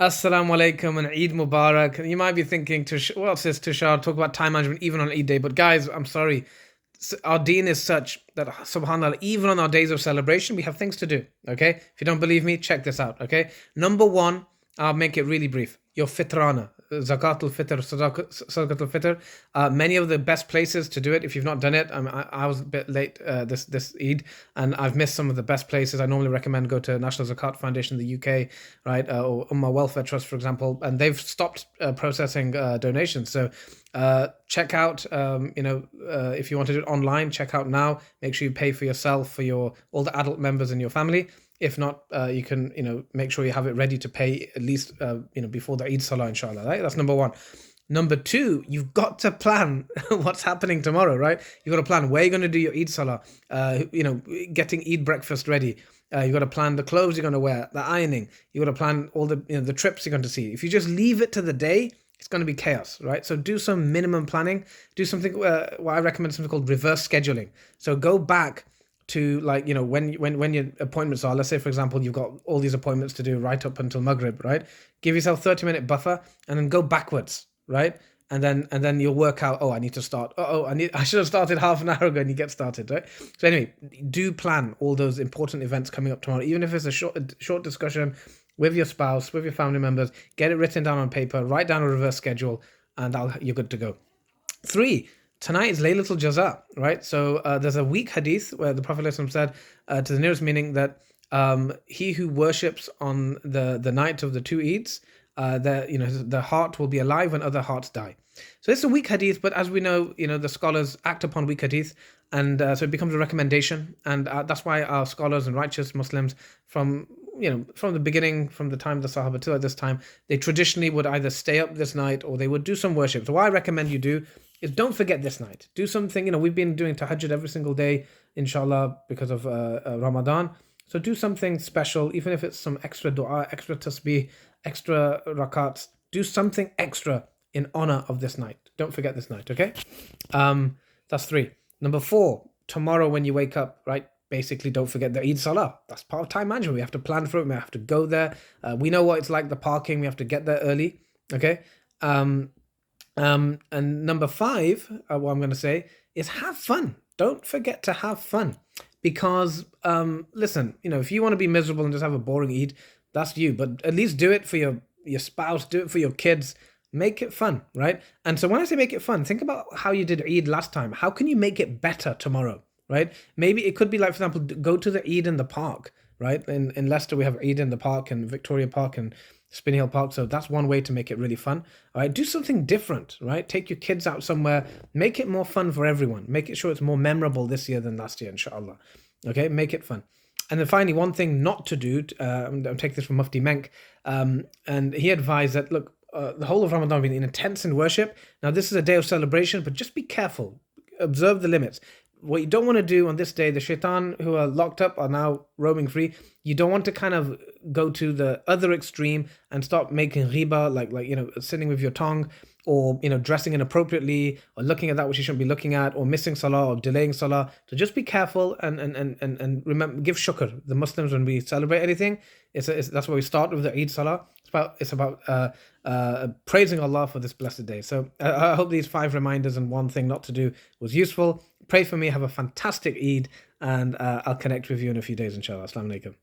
Assalamu alaikum and Eid Mubarak. You might be thinking, what's this Tushar? Talk about time management even on Eid day. But guys, I'm sorry. Our deen is such that, subhanAllah, even on our days of celebration, we have things to do. Okay? If you don't believe me, check this out. Okay? Number one, I'll make it really brief. Your fitrana, zakatul fitr, sadaqatul fitr. Many of the best places to do it. If you've not done it, I was a bit late this Eid, and I've missed some of the best places. I normally recommend go to National Zakat Foundation in the UK, right, or Ummah Welfare Trust, for example, and they've stopped processing donations. So check out, if you want to do it online, check out now. Make sure you pay for yourself, for all the adult members in your family. If not, you can, make sure you have it ready to pay at least, before the Eid Salah, inshallah, right? That's number one. Number two, you've got to plan what's happening tomorrow, right? You've got to plan where you're going to do your Eid Salah, getting Eid breakfast ready. You've got to plan the clothes you're going to wear, the ironing. You've got to plan all the trips you're going to see. If you just leave it to the day, it's going to be chaos, right? So do some minimum planning. Do something, what I recommend, something called reverse scheduling. So go back to, like, when your appointments are. Let's say, for example, you've got all these appointments to do right up until Maghrib, right? Give yourself 30-minute buffer and then go backwards, right? And then you'll work out, I need to start. I should have started half an hour ago, and you get started, right? So anyway, do plan all those important events coming up tomorrow, even if it's a short discussion with your spouse, with your family members. Get it written down on paper, write down a reverse schedule, and you're good to go. 3, tonight is Laylatul Jaza, right? So there's a weak hadith where the Prophet ﷺ said, to the nearest meaning, that he who worships on the night of the two Eids, the heart will be alive when other hearts die. So it's a weak hadith, but as we know, the scholars act upon weak hadith, and so it becomes a recommendation, and that's why our scholars and righteous Muslims from the beginning, from the time of the Sahaba till at this time, they traditionally would either stay up this night or they would do some worship. So what I recommend you do is don't forget this night. Do something, we've been doing tahajjud every single day, inshallah, because of Ramadan. So do something special, even if it's some extra dua, extra tasbih, extra rakats. Do something extra in honor of this night. Don't forget this night, okay? That's 3. Number 4, tomorrow when you wake up, right? Basically, don't forget the Eid Salah. That's part of time management. We have to plan for it. We have to go there. We know what it's like, the parking. We have to get there early, okay? And number 5, what I'm going to say is have fun. Don't forget to have fun. Because, listen, if you want to be miserable and just have a boring Eid, that's you. But at least do it for your spouse, do it for your kids. Make it fun, right? And so when I say make it fun, think about how you did Eid last time. How can you make it better tomorrow, right? Maybe it could be, like, for example, go to the Eid in the park, right? In Leicester, we have Eid in the park, and Victoria Park, and Spinney Hill Park. So that's one way to make it really fun. All right, do something different, right? Take your kids out somewhere. Make it more fun for everyone. Make it sure it's more memorable this year than last year, inshallah. Okay, make it fun. And then finally, one thing not to do, I'm taking this from Mufti Menk, and he advised that, look, the whole of Ramadan being intense in worship. Now, this is a day of celebration, but just be careful. Observe the limits. What you don't want to do on this day, the shaitan who are locked up are now roaming free. You don't want to kind of go to the other extreme and start making riba, like sitting with your tongue, or dressing inappropriately, or looking at that which you shouldn't be looking at, or missing salah, or delaying salah. So just be careful and remember, give shukr. The Muslims, when we celebrate anything, that's why we start with the Eid salah. It's about praising Allah for this blessed day. So I hope these 5 reminders and one thing not to do was useful. Pray for me. Have a fantastic Eid, and I'll connect with you in a few days, inshallah. Assalamu alaikum.